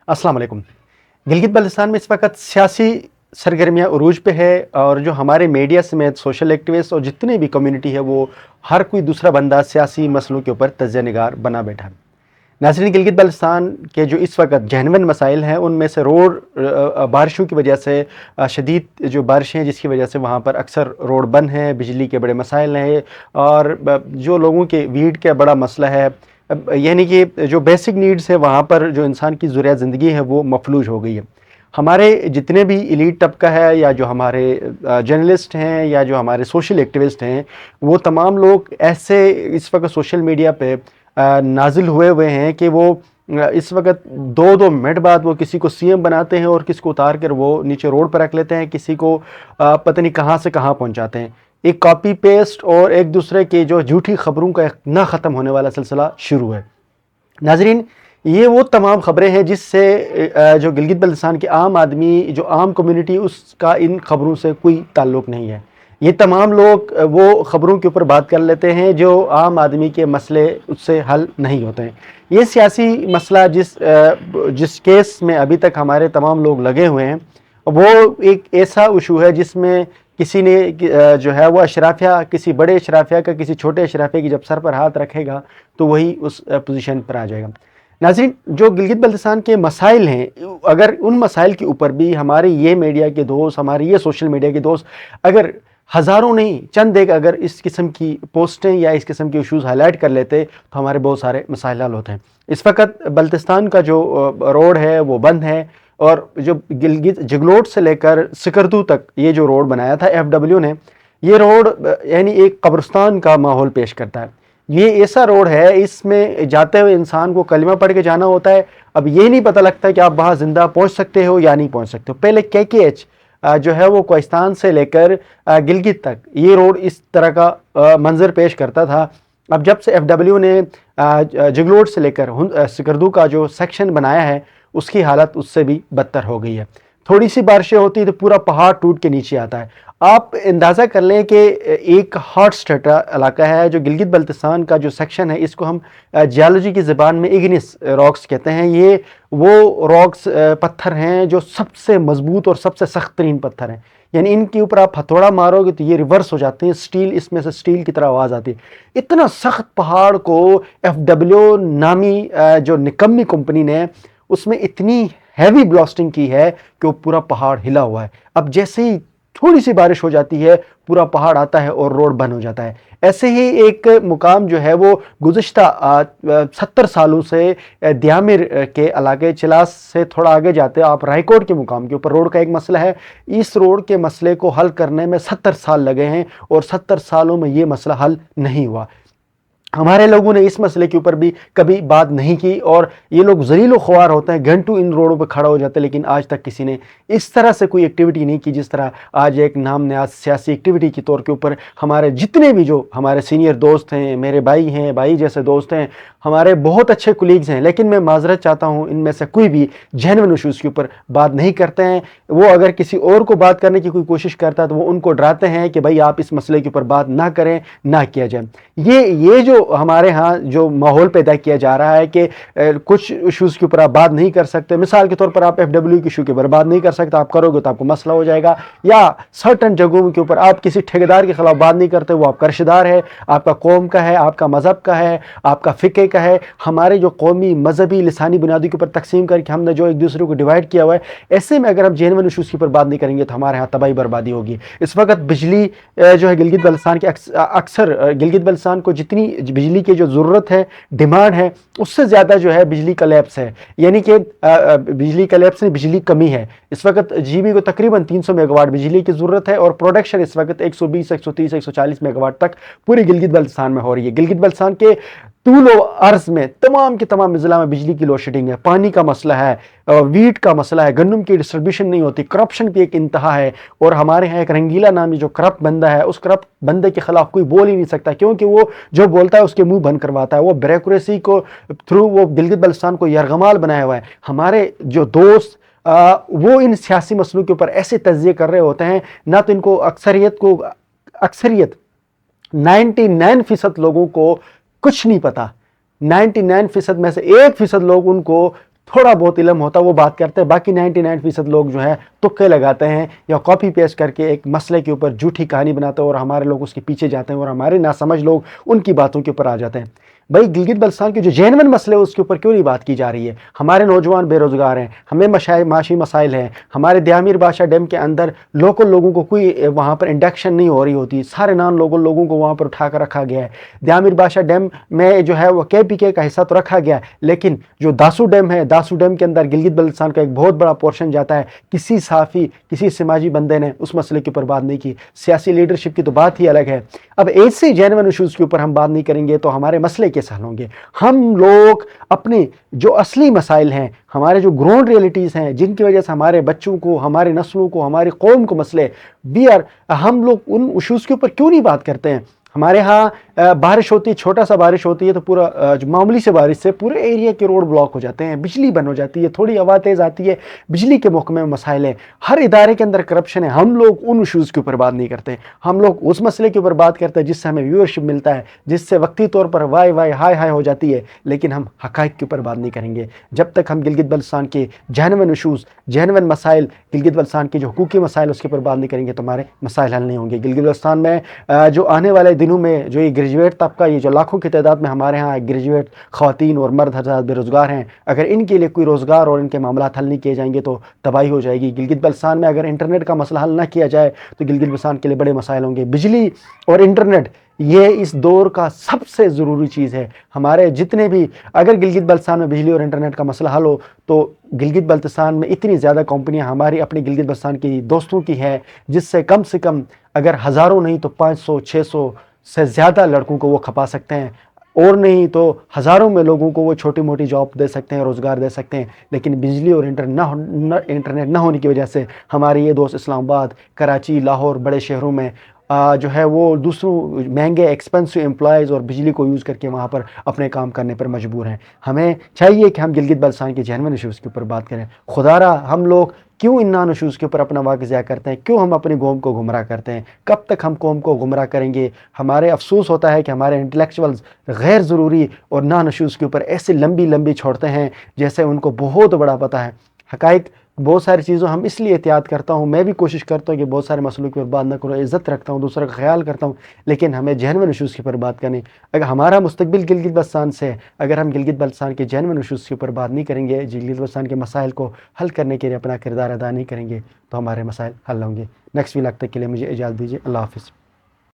अस्सलाम वालेकुम। गिलगित बल्तिस्तान में इस वक्त सियासी सरगर्मियाँ उरूज पे है और जो हमारे मीडिया समेत सोशल एक्टिविस्ट और जितने भी कम्युनिटी है वो हर कोई दूसरा बंदा सियासी मसलों के ऊपर तज्ज़िया निगार बना बैठा है। नाज़रीन, गिलगित बल्तिस्तान के जो इस वक्त जेन्युइन मसाइल हैं उनमें से रोड बारिशों की वजह से शदीद जो बारिशें हैं जिसकी वजह से वहाँ पर अक्सर रोड बंद हैं, बिजली के बड़े मसाइल हैं और जो लोगों के वीड का बड़ा मसला है, यानी कि जो बेसिक नीड्स है वहाँ पर जो इंसान की ज़ुरियात ज़िंदगी है वो मफलूज हो गई है। हमारे जितने भी एलीट तबका है या जो हमारे जर्नलिस्ट हैं या जो हमारे सोशल एक्टिविस्ट हैं, वो तमाम लोग ऐसे इस वक्त सोशल मीडिया पे नाजिल हुए हैं कि वो इस वक्त 2-2 मिनट बाद वो किसी को सीएम बनाते हैं और किसी को उतार कर वो नीचे रोड पर रख लेते हैं, किसी को पता नहीं कहाँ से कहाँ पहुँचाते हैं। एक कॉपी पेस्ट और एक दूसरे के जो झूठी खबरों का ना ख़त्म होने वाला सिलसिला शुरू है। नाजरीन, ये वो तमाम ख़बरें हैं जिससे जो गिलगित बल्तिस्तान के आम आदमी, जो आम कम्युनिटी, उसका इन ख़बरों से कोई ताल्लुक़ नहीं है। ये तमाम लोग वो ख़बरों के ऊपर बात कर लेते हैं जो आम आदमी के मसले उससे हल नहीं होते हैं। ये सियासी मसला जिस केस में अभी तक हमारे तमाम लोग लगे हुए हैं, वो एक ऐसा इशू है जिसमें किसी ने जो है वो अशराफिया, किसी बड़े अशराफिया का किसी छोटे अशराफिया की जब सर पर हाथ रखेगा तो वही उस पोजीशन पर आ जाएगा। नाज़रीन, जो गिलगित बल्तिस्तान के मसाइल हैं, अगर उन मसाइल के ऊपर भी हमारे ये मीडिया के दोस्त, हमारे ये सोशल मीडिया के दोस्त अगर हज़ारों नहीं चंद एक अगर इस किस्म की पोस्टें या इस किस्म के इशूज़ हाईलाइट कर लेते तो हमारे बहुत सारे मसाइल हल होते हैं। इस वक्त बल्तिस्तान का जो रोड है वो बंद है और जो गिलगित जगलोट से लेकर सिकरदू तक ये जो रोड बनाया था एफडब्ल्यू ने, ये रोड यानी एक कब्रिस्तान का माहौल पेश करता है। ये ऐसा रोड है, इसमें जाते हुए इंसान को कलमा पढ़ के जाना होता है। अब ये नहीं पता लगता कि आप वहाँ ज़िंदा पहुँच सकते हो या नहीं पहुँच सकते हो। पहले KKH जो है वो कोहिस्तान से लेकर गिलगित तक ये रोड इस तरह का मंजर पेश करता था। अब जब से एफडब्ल्यू ने जगलोट से लेकर सिकरदू का जो सेक्शन बनाया है उसकी हालत उससे भी बदतर हो गई है। थोड़ी सी बारिशें होती तो पूरा पहाड़ टूट के नीचे आता है। आप अंदाज़ा कर लें कि एक हॉट स्ट्रेटा इलाका है जो गिलगित बल्तिस्तान का जो सेक्शन है, इसको हम जियोलॉजी की ज़बान में इग्निस रॉक्स कहते हैं। ये वो रॉक्स पत्थर हैं जो सबसे मजबूत और सबसे सख्त तरीन पत्थर हैं, यानी इनके ऊपर आप हथौड़ा मारोगे तो ये रिवर्स हो जाते हैं, स्टील इसमें से स्टील की तरह आवाज़ आती है। इतना सख्त पहाड़ को एफडब्ल्यू नामी जो निकम्मी कंपनी ने उसमें इतनी हैवी ब्लास्टिंग की है कि वो पूरा पहाड़ हिला हुआ है। अब जैसे ही थोड़ी सी बारिश हो जाती है पूरा पहाड़ आता है और रोड बंद हो जाता है। ऐसे ही एक मुकाम जो है वो गुज़िश्ता 70 सालों से दियामिर के इलाके चिलास से थोड़ा आगे जाते हैं आप रायकोट के मुकाम के ऊपर रोड का एक मसला है। इस रोड के मसले को हल करने में 70 साल लगे हैं और 70 सालों में ये मसला हल नहीं हुआ। हमारे लोगों ने इस मसले के ऊपर भी कभी बात नहीं की और ये लोग ज़लीलो ख्वार होते हैं, घंटों इन रोडों पर खड़ा हो जाते हैं, लेकिन आज तक किसी ने इस तरह से कोई एक्टिविटी नहीं की जिस तरह आज एक नाम नयाज सियासी एक्टिविटी के तौर के ऊपर हमारे जितने भी जो हमारे सीनियर दोस्त हैं, मेरे भाई हैं, भाई जैसे दोस्त हैं, हमारे बहुत अच्छे कुलीग्स हैं, लेकिन मैं माजरत चाहता हूँ इनमें से कोई भी जेन्युइन इशूज़ के ऊपर बात नहीं करते हैं। वो अगर किसी और को बात करने की कोई कोशिश करता है तो वो उनको डराते हैं कि भाई आप इस मसले के ऊपर बात ना करें, ना किया जाए। ये जो हमारे यहाँ जो माहौल पैदा किया जा रहा है कि कुछ इशूज़ के ऊपर आप बात नहीं कर सकते, मिसाल के तौर पर आप एफडब्ल्यू के इशू के ऊपर बात नहीं कर सकते, आप करोगे तो आपको मसला हो जाएगा, या सर्टन जगहों के ऊपर आप किसी ठेकेदार के खिलाफ बात नहीं करते, वो आपका रिश्तेदार है, आपका कौम का है, आपका मज़हब का है, आपका फ़िक़े का है। हमारे जो कौमी मजहबी लिसानी बुनियादी के ऊपर तकसीम करके हमने जो एक दूसरे को डिवाइड किया हुआ है, ऐसे में अगर हम जेन्युइन इशूज़ के ऊपर बात नहीं करेंगे तो हमारे यहाँ तबाही बर्बादी होगी। इस वक्त बिजली जो है गिलगित बल्तिस्तान के अक्सर गिलगित बल्तिस्तान को जितनी बिजली की जो ज़रूरत है, डिमांड है, उससे ज़्यादा जो है बिजली का लैप्स है, यानी कि बिजली का लैप्स नहीं, बिजली कमी है। इस वक्त GB को तकरीबन 300 मेगावाट बिजली की ज़रूरत है और प्रोडक्शन इस वक्त 120, 130, 140 मेगावाट तक पूरी गिलगित बल्तिस्तान में हो रही है। गिलगित बल्तिस्तान के तूल अर्ज में तमाम के तमाम अज़ला में बिजली की लोड शेडिंग है, पानी का मसला है, वीट का मसला है, गन्नुम की डिस्ट्रीब्यूशन नहीं होती, करप्शन की एक इंतहा है। और हमारे यहाँ एक रंगीला नामी जो करप्ट बंदा है, उस करप्ट बंदे के खिलाफ कोई बोल ही नहीं सकता, क्योंकि वो जो बोलता है उसके मुंह बंद करवाता है। वो ब्यूरोक्रेसी को थ्रू वो गिलगित बल्तिस्तान को यरगमाल बनाया हुआ है। हमारे जो दोस्त वो इन सियासी मसलों के ऊपर ऐसे तज्ज़िये कर रहे होते हैं, ना तो इनको अक्सरियत 99% लोगों को कुछ नहीं पता, 99% में से 1% लोग उनको تھوڑا بہت علم ہوتا وہ بات کرتے ہیں، باقی 99% لوگ جو ہے تکے لگاتے ہیں یا کاپی پیسٹ کر کے ایک مسئلے کے اوپر جھوٹی کہانی بناتے ہیں اور ہمارے لوگ اس کے پیچھے جاتے ہیں اور ہمارے ناسمجھ لوگ ان کی باتوں کے اوپر آ جاتے ہیں۔ بھائی گلگت بلتستان کے جو جینون مسئلے ہیں اس کے اوپر کیوں نہیں بات کی جا رہی ہے؟ ہمارے نوجوان بے روزگار ہیں، ہمیں معاشی مسائل ہیں، ہمارے دیامیر بادشاہ ڈیم کے اندر لوکل لوگوں کو کوئی وہاں پر انڈکشن نہیں ہو رہی ہوتی، سارے نان لوگوں کو وہاں پر اٹھا کر رکھا گیا ہے۔ دیامیر بادشاہ ڈیم میں جو ہے وہ KPK کا حصہ تو رکھا گیا، لیکن جو داسو ڈیم ہے، داسو ڈیم کے اندر گلگت بلتستان کا ایک بہت بڑا پورشن جاتا ہے، کسی صحافی کسی سماجی بندے نے اس مسئلے کے اوپر بات نہیں کی، سیاسی لیڈرشپ کی تو بات ہی الگ ہے۔ اب ایسے جینون ایشوز کے اوپر ہم بات نہیں کریں گے تو ہمارے مسئلے کیسے حل ہوں گے؟ ہم لوگ اپنے جو اصلی مسائل ہیں، ہمارے جو گراؤنڈ ریئلٹیز ہیں جن کی وجہ سے ہمارے بچوں کو، ہمارے نسلوں کو، ہماری قوم کو مسئلے ہم لوگ ان ایشوز کے اوپر کیوں نہیں بات کرتے ہیں؟ ہمارے ہاں بارش ہوتی ہے، چھوٹا سا بارش ہوتی ہے تو پورا جو معمولی سے بارش سے پورے ایریا کے روڈ بلاک ہو جاتے ہیں، بجلی بند ہو جاتی ہے، تھوڑی ہوا تیز آتی ہے، بجلی کے محکمے میں مسائل ہیں، ہر ادارے کے اندر کرپشن ہے۔ ہم لوگ ان ایشوز کے اوپر بات نہیں کرتے، ہم لوگ اس مسئلے کے اوپر بات کرتے ہیں جس سے ہمیں ویورشپ ملتا ہے، جس سے وقتی طور پر وائی ہائی ہو جاتی ہے، لیکن ہم حقائق کے اوپر بات نہیں کریں گے۔ جب تک ہم گلگت بلتستان کے جینون ایشوز، جینون مسائل، گلگت بلتستان کے جو حقوقی مسائل اس کے اوپر بات نہیں کریں گے تو ہمارے مسائل حل نہیں ہوں گے۔ گلگت بلتستان میں جو آنے والے دنوں میں جو یہ گریجویٹ طبقہ، یہ جو لاکھوں کی تعداد میں ہمارے ہاں گریجویٹ خواتین اور مرد حضرات بے روزگار ہیں، اگر ان کے لیے کوئی روزگار اور ان کے معاملات حل نہیں کیے جائیں گے تو تباہی ہو جائے گی۔ گلگت بلتستان میں اگر انٹرنیٹ کا مسئلہ حل نہ کیا جائے تو گلگت بلتستان کے لیے بڑے مسائل ہوں گے۔ بجلی اور انٹرنیٹ یہ اس دور کا سب سے ضروری چیز ہے۔ ہمارے جتنے بھی، اگر گلگت بلتستان میں بجلی اور انٹرنیٹ کا مسئلہ حل ہو تو گلگت بلتستان میں اتنی زیادہ کمپنیاں ہماری اپنے گلگت بلتستان کی دوستوں کی ہیں جس سے کم اگر ہزاروں نہیں تو 500-600 سے زیادہ لڑکوں کو وہ کھپا سکتے ہیں، اور نہیں تو ہزاروں میں لوگوں کو وہ چھوٹی موٹی جاب دے سکتے ہیں، روزگار دے سکتے ہیں۔ لیکن بجلی اور انٹرنیٹ نہ ہونے کی وجہ سے ہمارے یہ دوست اسلام آباد، کراچی، لاہور، بڑے شہروں میں جو ہے وہ دوسروں مہنگے ایکسپینسو امپلائیز اور بجلی کو یوز کر کے وہاں پر اپنے کام کرنے پر مجبور ہیں۔ ہمیں چاہیے کہ ہم گلگت بلتستان کے جینون ایشوز کے اوپر بات کریں۔ خدا را ہم لوگ کیوں ان نان ایشوز کے اوپر اپنا وقت ضائع کرتے ہیں؟ کیوں ہم اپنی قوم کو گمراہ کرتے ہیں؟ کب تک ہم قوم کو گمراہ کریں گے؟ ہمارے افسوس ہوتا ہے کہ ہمارے انٹلیکچوئلز غیر ضروری اور نان ایشوز کے اوپر ایسے لمبی چھوڑتے ہیں جیسے ان کو بہت بڑا پتہ ہے۔ حقائق بہت ساری چیزوں ہم اس لیے احتیاط کرتا ہوں، میں بھی کوشش کرتا ہوں کہ بہت سارے مسئلوں کے اوپر بات نہ کروں، عزت رکھتا ہوں، دوسروں کا خیال کرتا ہوں، لیکن ہمیں جینون ایشوز کے اوپر بات کرنی۔ اگر ہمارا مستقبل گلگت بلتستان سے، اگر ہم گلگت بلتستان کے جینون ایشوز کے اوپر بات نہیں کریں گے، گلگت بلتستان کے مسائل کو حل کرنے کے لیے اپنا کردار ادا نہیں کریں گے تو ہمارے مسائل حل ہوں گے۔ نیکسٹ ویلاگ تک کے لیے مجھے اجازت دیجیے۔ اللہ حافظ۔